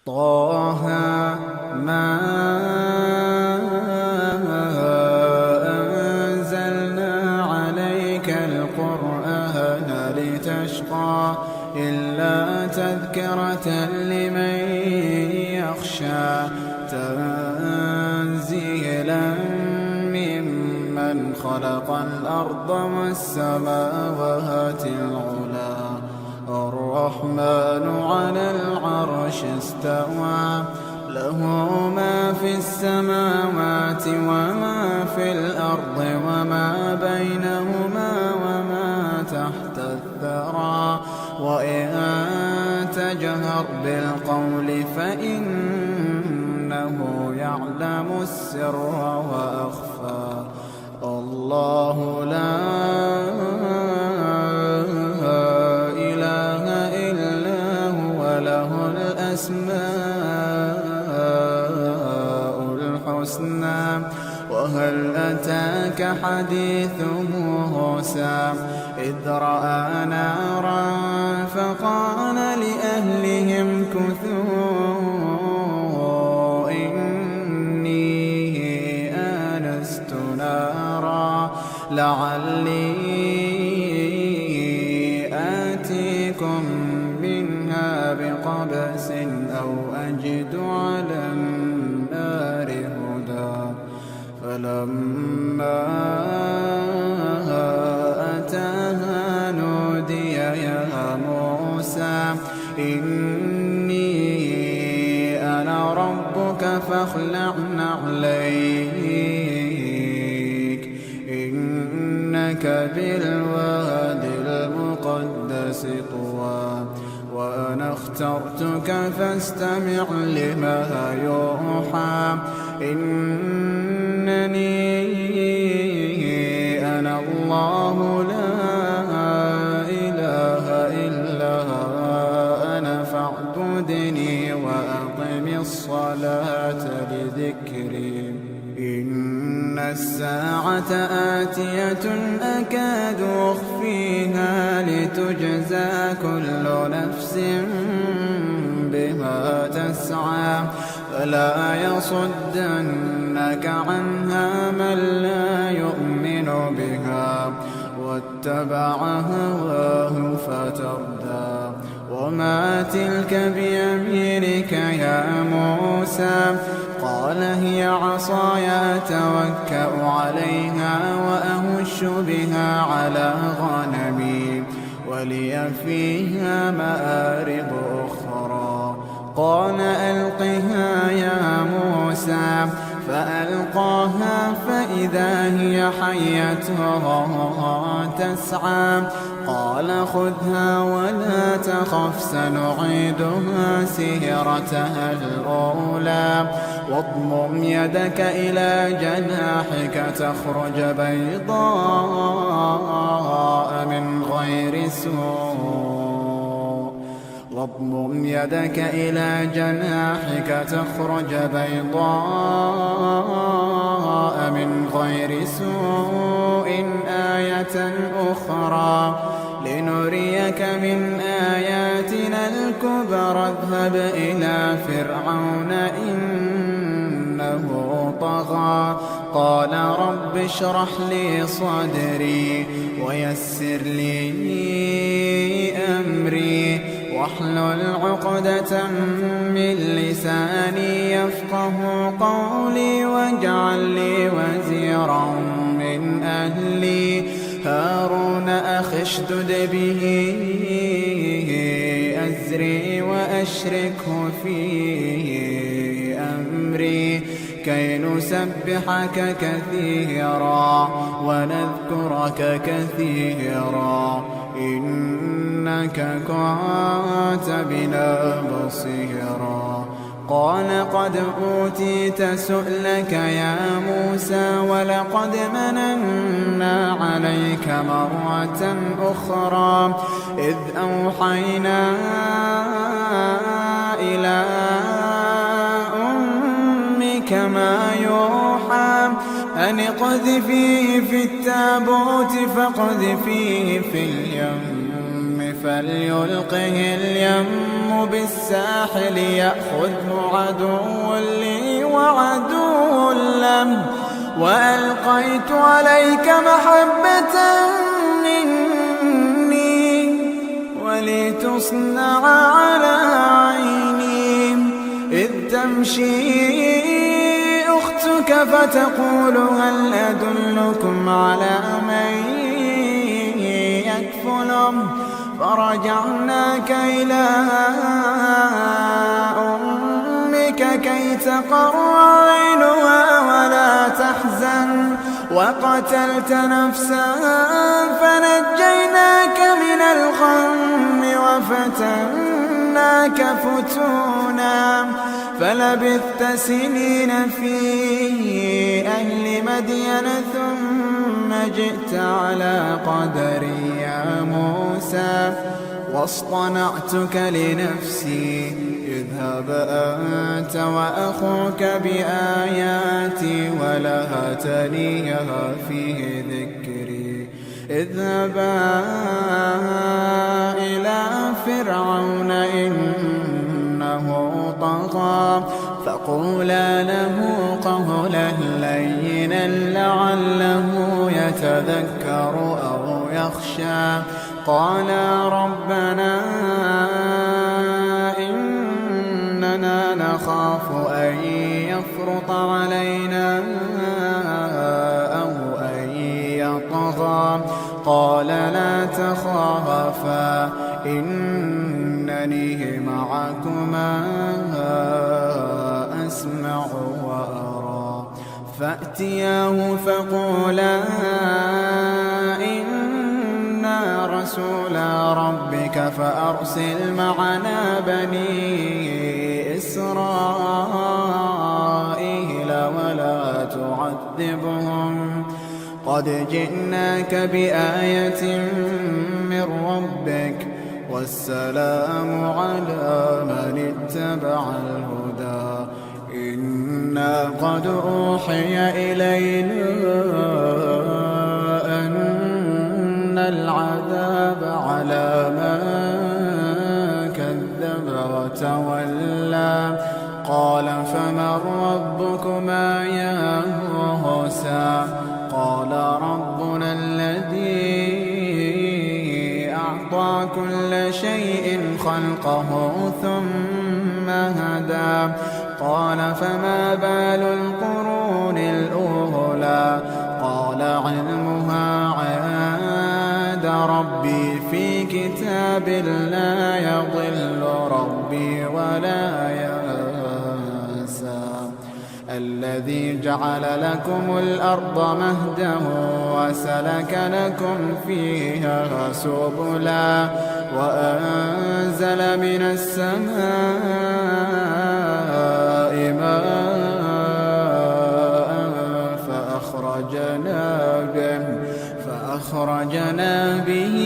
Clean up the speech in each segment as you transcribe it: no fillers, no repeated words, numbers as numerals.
طه ما أنزلنا عليك القرآن لتشقى إلا تذكرة لمن يخشى تنزيلا ممن خلق الأرض والسماوات العلى الرحمن على العرش استوى له ما في السماوات وما في الأرض وما بينهما وما تحت الثرى وإن تجهر بالقول فإنه يعلم السر وأخفى الله لا إله إلا هو له الأسماء الحسنى وهل أتاك حديث موسى إذ رأى نارا فقال لأهلهم كثوا إني آنست نارا لعلي آتيكم منها بقبس أو أجد على النار هدى فلما أتاها نودي يا موسى إني أنا ربك فاخلع نعليك إنك بالواد المقدس طوى وأنا اخترتك فاستمع لما يوحى إنني أنا الله لا إله إلا أنا فاعبدني وأقم الصلاة لذكري إن الساعة آتية أكاد أخفيها لتجزى كل نفس بما تسعى فلا يصدنك عنها من لا يؤمن بها واتبع هواه فتردى وما تلك بيمينك يا موسى قال هي عصاي أتوكأ عليها وأهش بها على غنمي ولي فيها مآرب أخرى قال ألقها يا موسى فألقاها فإذا هي حية تسعى قال خذها ولا تخف سنعيدها سيرتها الأولى واضمم يدك إلى جناحك تخرج بيضاء من غير سوء واضمم يدك إلى جناحك تخرج بيضاء من غير سوء آية أخرى لنريك من آياتنا الكبرى اذهب إلى فرعون إنه طغى قال رب اشرح لي صدري ويسر لي أمري واحلل عقدة من لساني يفقه قولي واجعل لي وزيرا من أهلي هارون أخي اشدد به أزري وأشركه في أمري كي نسبحك كثيرا ونذكرك كثيرا إنك كنت بنا بصيرا قال قد أوتيت سؤلك يا موسى ولقد مننا عليك مرة أخرى إذ أوحينا إلى أمك ما يوحى أن اقذفيه في التابوت فاقذفيه في اليم فليلقه اليم اليم بالساحل يأخذه عدو لي وعدو له، وألقيت عليك محبة مني ولتصنع على عيني. إذ تمشي أختك فتقول هل أدلكم على من يكفله، فرجعناك إلى أمك كي تقر عينها ولا تحزن، وقتلت نفسا فنجيناك من الغم وفتناك فتونا، فلبثت سنين في أهل مدين ثم جئت على قدري يا موسى، واصطنعتك لنفسي. اذهب أنت وأخوك بآياتي ولا تنيها فيه ذكري. اذهبا إلى فرعون إنه طغى، فقولا له قولا لينا لعله يتذكر أو يخشى. قالا ربنا إننا نخاف أن يفرط علينا أو أن يطغى. قال لا تخافا إنني معكما أسمع وأرى. فأتياه فقولا إنا رسولا ربك فأرسل معنا بني إسرائيل ولا تعذبهم قد جئناك بآية من ربك والسلام على من اتبع الهدى. إنا قد أوحي إلينا أن العذاب على من كذب وتولى. قال فمن ربكما يا موسى؟ قال ربنا الذي أعطى كل شيء خلقه ثم هدى. قال فما بال القرون الأولى؟ قال علمها عند ربي في كتاب لا يضل ربي ولا ينسى. الذي جعل لكم الأرض مهدا وسلك لكم فيها سبلا وأنزل من السماء ماء فأخرجنا به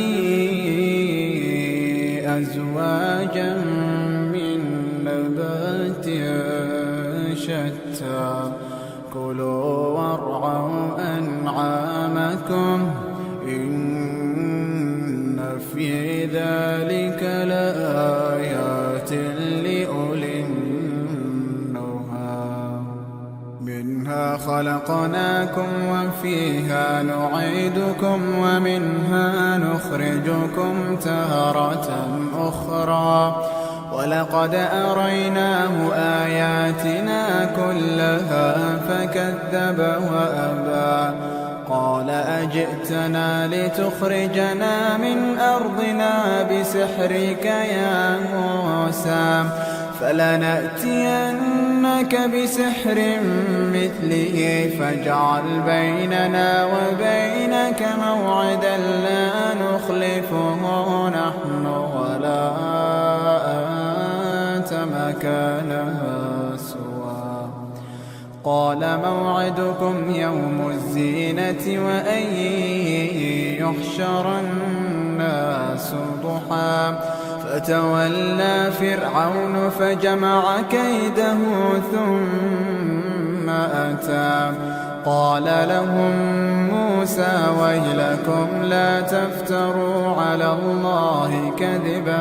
أزواجا من نبات شتى. كلوا وارعوا أنعامكم إن في ذلك لآيات لأولي النهى. منها خلقناكم وفيها نعيدكم ومنها نخرجكم تارة أخرى. ولقد أريناه آياتنا كلها فكذب وأبى. قال أجئتنا لتخرجنا من أرضنا بسحرك يا موسى؟ فلنأتينك بسحر مثله فاجعل بيننا وبينك موعدا لا نخلفه نحن ولا أنت مكانها سوى. قال موعدكم يوم الزينة وأن يحشر الناس ضحى. فتولى فرعون فجمع كيده ثم أتى قال لهم موسى ويلكم لا تفتروا على الله كذبا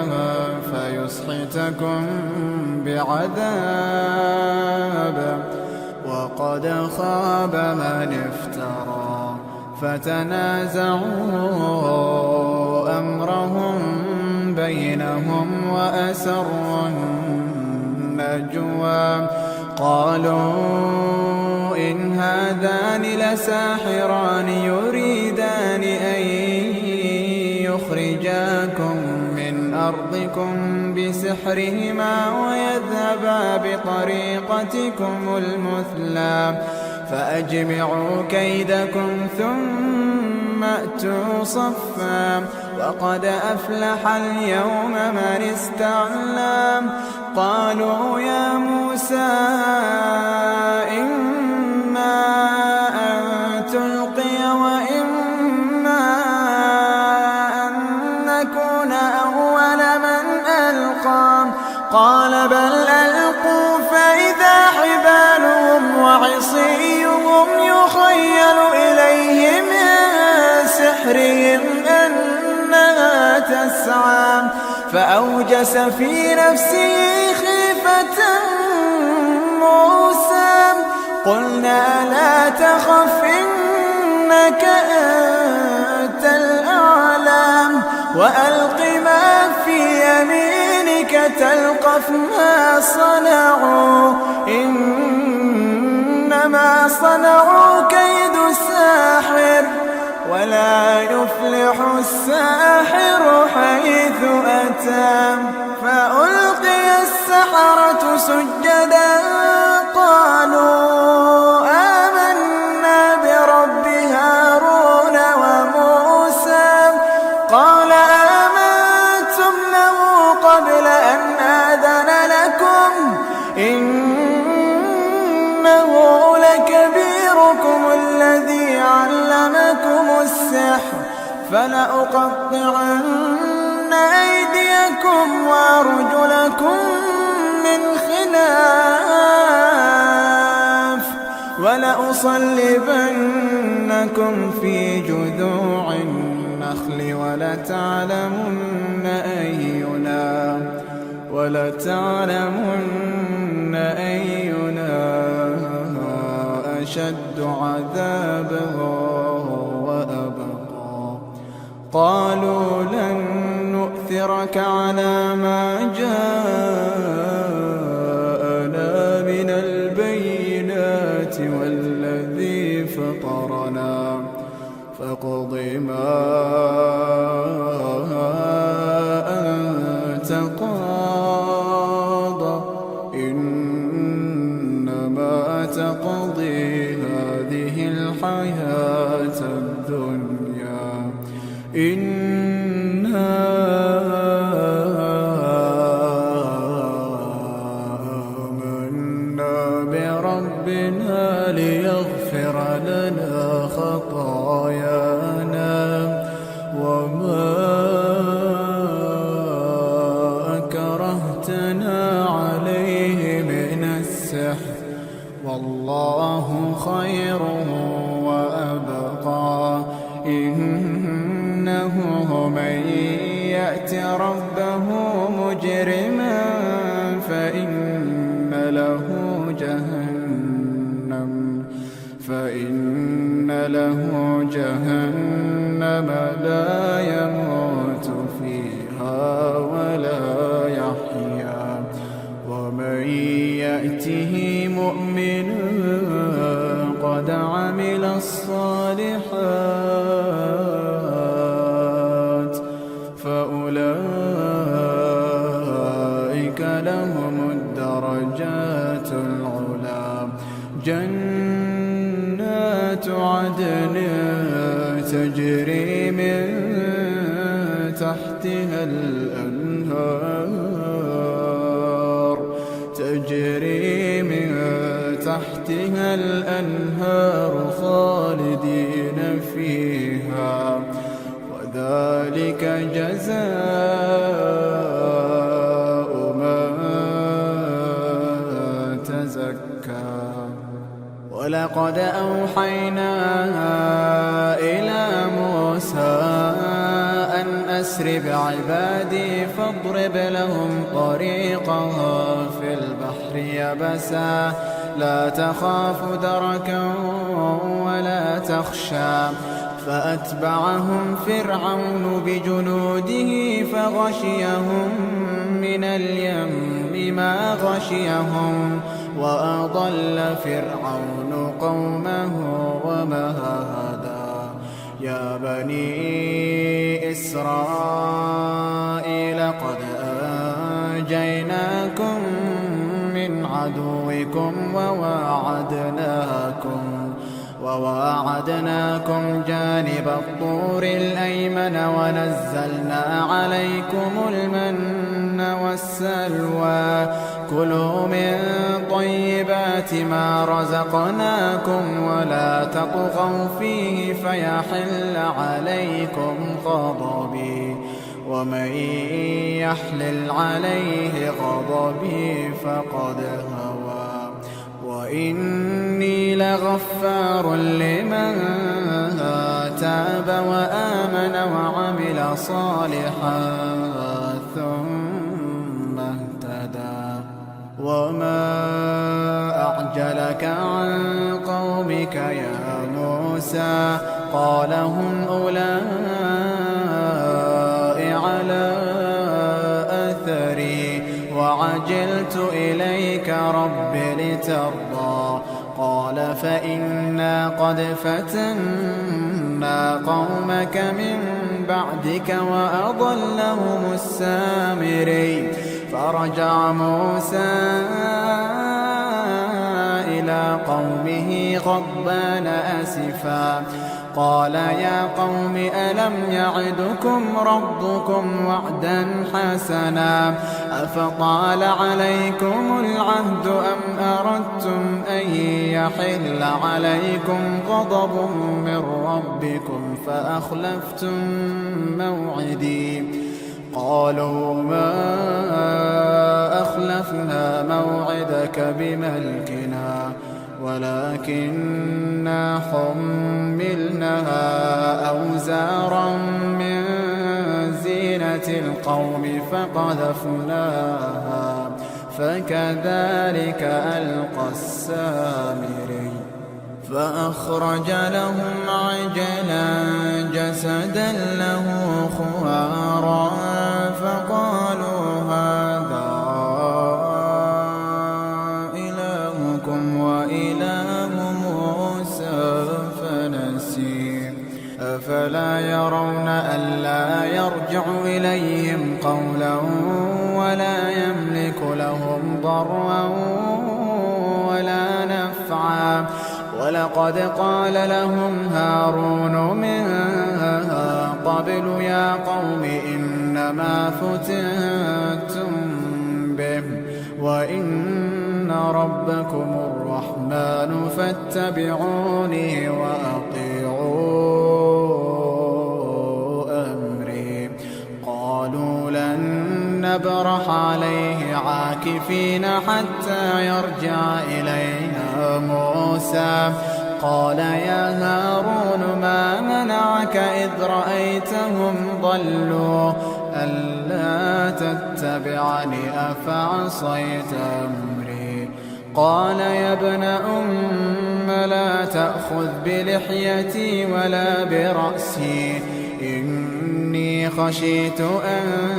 فيسحتكم بعذاب وقد خاب من افترى فتنازعوا أمرهم بينهم وأسروا النجوى قالوا إن هذان لساحران يريدان أن يخرجاكم من أرضكم بسحرهما ويذهبا بطريقتكم المثلى فأجمعوا كيدكم ثم أتوا صفا وقد أفلح اليوم من استعلى قالوا يا موسى إما أن تلقي وإما أن نكون أول من ألقى قال بل ألقوا فإذا حبالهم وعصيهم يخيل إليه من سحرهم أنها تسعى فأوجس في نفسه خيفة موسى قلنا لا تخف إنك أنت الأعلى وألق ما في يمينك تلقف ما صنعوا إنما صنعوا كيد ساحر ولا يفلح الساحر حيث أتى فألقي السحرة سجدا قالوا آمنا برب هارون وموسى قال آمنتم له قبل أن آذن لكم إنه لكبيركم الذي علمكم السحر فلأقطعن أيديكم وأرجلكم من خلاف ولأصلبنكم في جذوع النخل ولتعلمن أينا أشد عذابا وأبقى قالوا لن نؤثرك على ما جاءنا من البينات والذي فطرنا فاقض ما أنت قاض إنما تقضي هذه الحياة الدنيا إنا آمنا بربنا ليغفر لنا خطايانا وما أكرهتنا عليه من السحر والله خير وأبقى إنه من يأت ربه مجرما فإن له جهنم لا يموت فيها ولا يحيا ومن يأته مؤمنا قد عمل الصالحات فأولئك لهم الدرجات العلى جنات عدن تجري من تحتها الأنهار خالدين فيها وذلك جزاء ولقد أوحينا إلى موسى أن أسر بعبادي فاضرب لهم طريقا في البحر يبسا لا تخاف دركا ولا تخشى فأتبعهم فرعون بجنوده فغشيهم من اليم ما غشيهم وأضل فرعون قومه وما هدى يا بني إسرائيل قد أنجيناكم من عدوكم وواعدناكم جانب الطور الأيمن ونزلنا عليكم المن والسلوى كلوا من طيبات ما رزقناكم ولا تطغوا فيه فيحل عليكم غضبي ومن يحلل عليه غضبي فقد هوى وإني لغفار لمن تاب وآمن وعمل صالحا ثم اهتدى وما أعجلك عن قومك يا موسى قال هم أولئك على أثري وعجلت إليك رب لترضى قال فإنا قد فتنا قومك من بعدك وأضلهم السامري فرجع موسى إلى قومه غضبان أسفا قال يا قوم ألم يعدكم ربكم وعدا حسنا أفطال عليكم العهد أم أردتم أن يحل عليكم غضب من ربكم فأخلفتم موعدي قالوا ما أخلفنا موعدك بملكنا ولكننا حملنا أوزارا من زينة القوم فقذفناها فكذلك ألقى السامري فأخرج لهم عجلا جسدا له خوارا فقالوا هذا إلهكم وإله موسى فنسي أفلا يرون ألا يرجع إليهم قولا ولا يملك لهم ضرا ولا نفعا ولقد قال لهم هارون من قبل يا قوم إنما فتنتم به وإن ربكم الرحمن فاتبعوني وأطيعوا أمري قالوا لن نبرح عليه عاكفين حتى يرجع إلينا موسى قال يا هارون ما منعك إذ رأيتهم ضلوا ألا تتبعني أفعصيت أمري قال يا ابن أم لا تأخذ بلحيتي ولا برأسي إني خشيت أن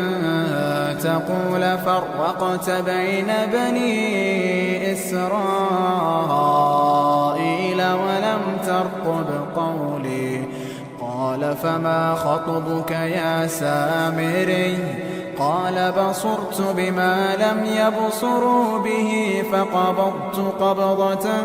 تقول فرقت بين بني إسرائيل ولم ترقب قولي قال فما خطبك يا سامري قال بصرت بما لم يبصروا به فقبضت قبضة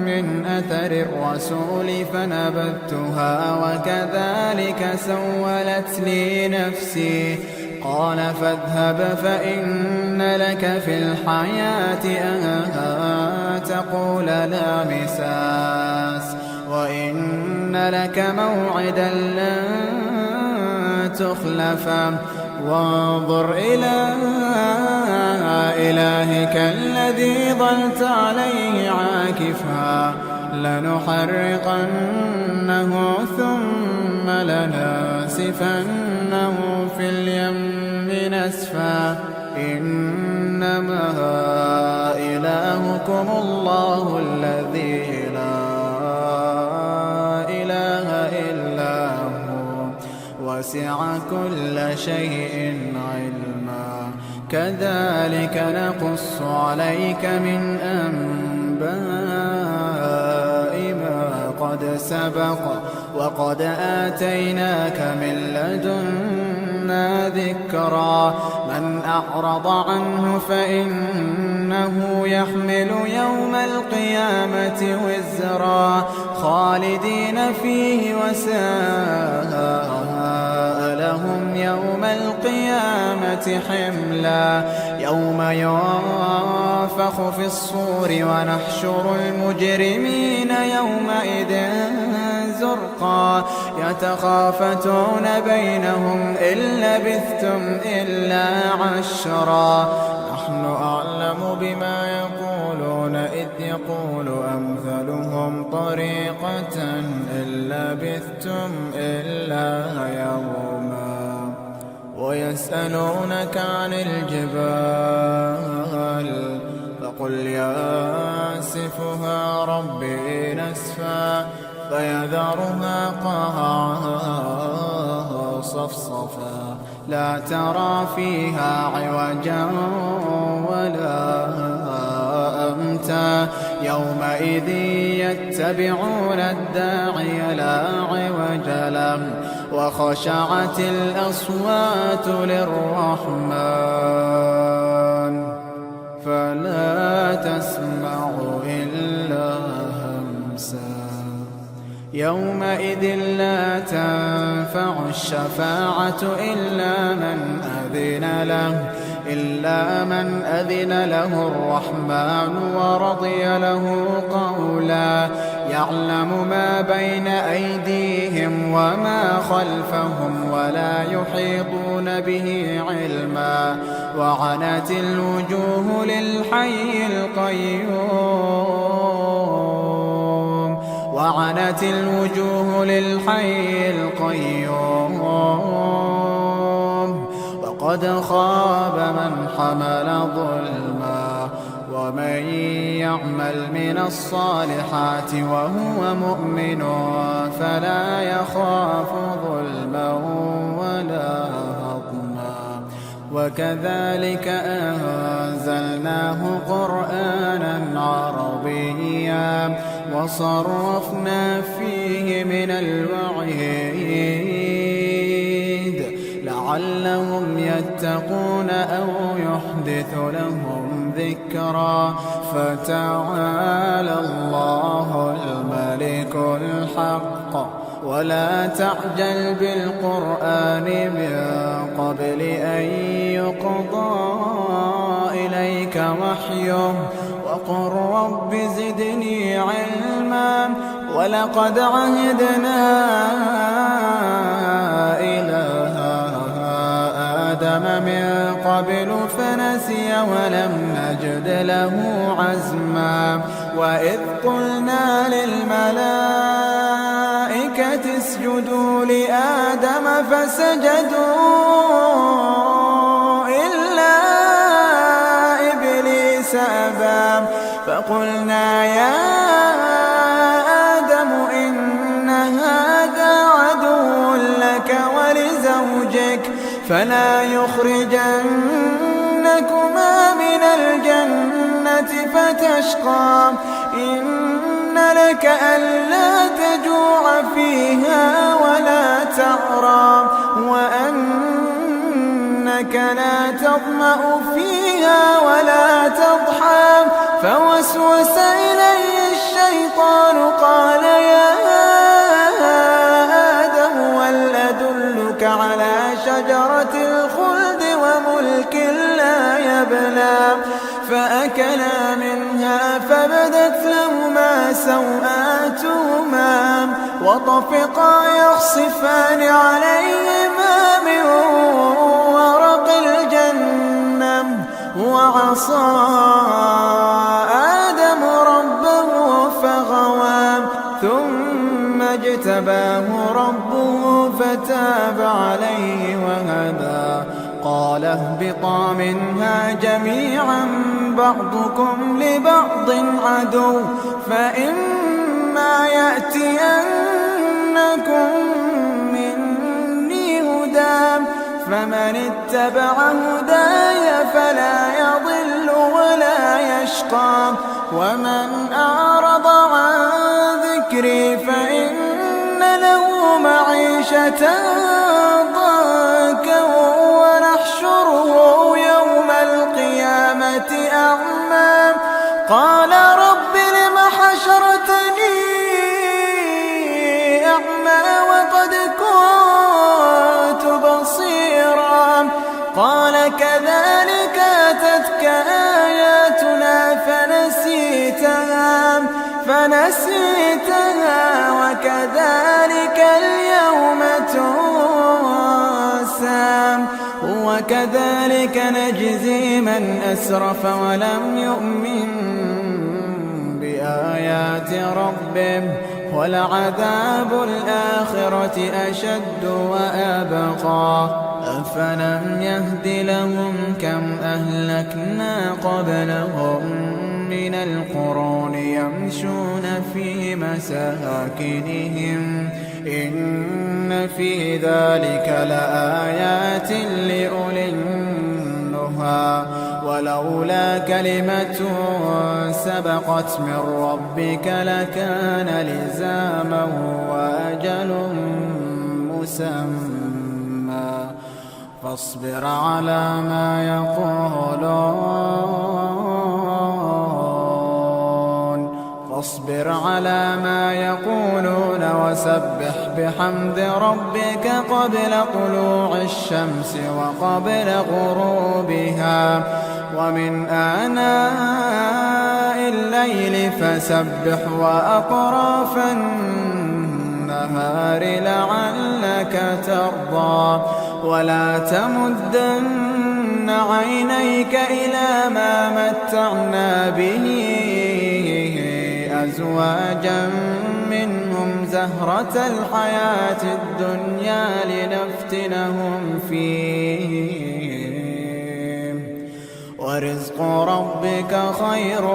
من أثر الرسول فنبذتها وكذلك سولت لي نفسي قال فاذهب فإن لك في الحياة أن تقول لا مساس وإن لك موعدا لن تخلفه وانظر إلى إلهك الذي ظلت عليه عاكفا لنحرقنه ثم لنسفنه في اليم نسفا إنما إلهكم الله الذي لا إله إلا هو وسع كل شيء علما كذلك نقص عليك من أنباء ما قد سبق وقد آتيناك من لدنا ذكرا من أعرض عنه فإنه يحمل يوم القيامة وزرا خالدين فيه وساء لهم يوم القيامة حملا يوم ينفخ في الصور ونحشر المجرمين يومئذ زرقا يتخافتون بينهم إن لبثتم إلا عشرا نحن أعلم بما يقولون إذ يقول أمثلهم طريقة إن لبثتم إلا يوما ويسألونك عن الجبال فقل ينسفها ربي نسفا فيذرها قاعا صفصفا لا ترى فيها عوجا ولا أمتا يومئذ يتبعون الداعي لا عوج له وخشعت الأصوات للرحمن فلا تسمع إلا همسا يومئذ لا تنفع الشفاعة إلا من أذن له الرحمن ورضي له قولا يعلم ما بين أيديهم وما خلفهم ولا يحيطون به علما وعنت الوجوه للحي القيوم وقد خاب من حمل ظلما ومن يعمل من الصالحات وهو مؤمن فلا يخاف ظلما ولا هضما وكذلك أنزلناه قرآنا عربيا وصرفنا فيه من الوعيد لعلهم يتقون أو يحدث لهم ذكرا فتعالى الله الملك الحق ولا تعجل بالقرآن من قبل أن يقضى إليك وحيه وقل رب زدني علما ولقد عهدنا إلى آدم من قبل فنسي ولم نجد له عزما وإذ قلنا للملائكة اسجدوا لآدم فسجدوا إلا إبليس أبى فقلنا يا آدم إن هذا عدو لك ولزوجك فلا يخرجنكما من الجنة فتشقى إن لك ألا تجوع فيها ولا تعرى وأنك لا تظمأ فيها ولا تضحى فوسوس إليه الشيطان قال يا آدم هل أدلك على شجرة الخلد وملك لا يبلى فأكلا منها فبدت لهما سوآتهما وطفقا يخصفان عليهما من وعصى آدم ربه فغوى ثم اجتباه ربه فتاب عليه وهدى قال اهبطا منها جميعا بعضكم لبعض عدو فإما يأتينكم مني هدى فمن اتبع هداي فلا يضل ولا يشقى ومن أعرض عن ذكري فإن له معيشة ضنكا ونحشره يوم القيامة أعمى قال رب لم حشرتني أعمى وقد كنت بصيرا قال كذلك أتتك آياتنا فنسيتها وكذلك اليوم تنسى وكذلك نجزي من أسرف ولم يؤمن بآيات ربه ولعذاب الآخرة أشد وأبقى أفلم يهد لهم كم أهلكنا قبلهم من القرون يمشون في مساكنهم إن في ذلك لآيات لأولي النهى ولولا كلمة سبقت من ربك لكان لزاما وأجل مسمى فاصبر على ما يقولون وسبح بحمد ربك قبل طلوع الشمس وقبل غروبها ومن آناء الليل فسبح وأطراف النهار لعلك ترضى ولا تمدن عينيك إلى ما متعنا به أزواجا منهم زهرة الحياة الدنيا لنفتنهم فيه ورزق ربك خير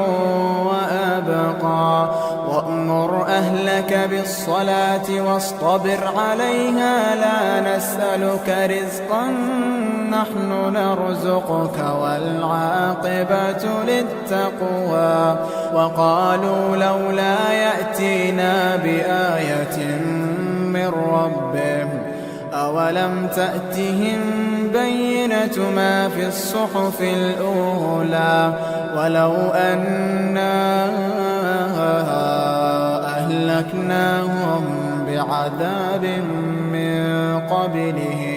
وأبقى وأمر أهلك بالصلاة واصطبر عليها لا نسألك رزقا نحن نرزقك والعاقبة للتقوى وقالوا لولا يأتينا بآية من ربه أولم تأتهم بينة ما في الصحف الأولى ولو أنا أهلكناهم بعذاب من قبله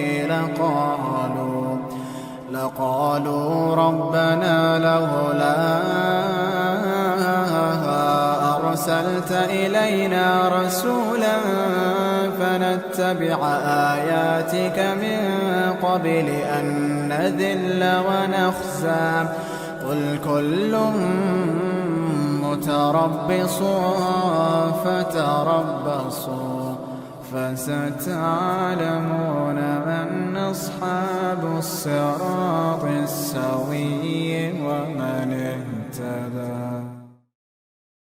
لقالوا ربنا لولا أرسلت إلينا رسولا فنتبع آياتك من قبل أن نذل ونخزى قل كل متربص فتربصوا فستعلمون من أصحاب الصراط السوي ومن اهتدى.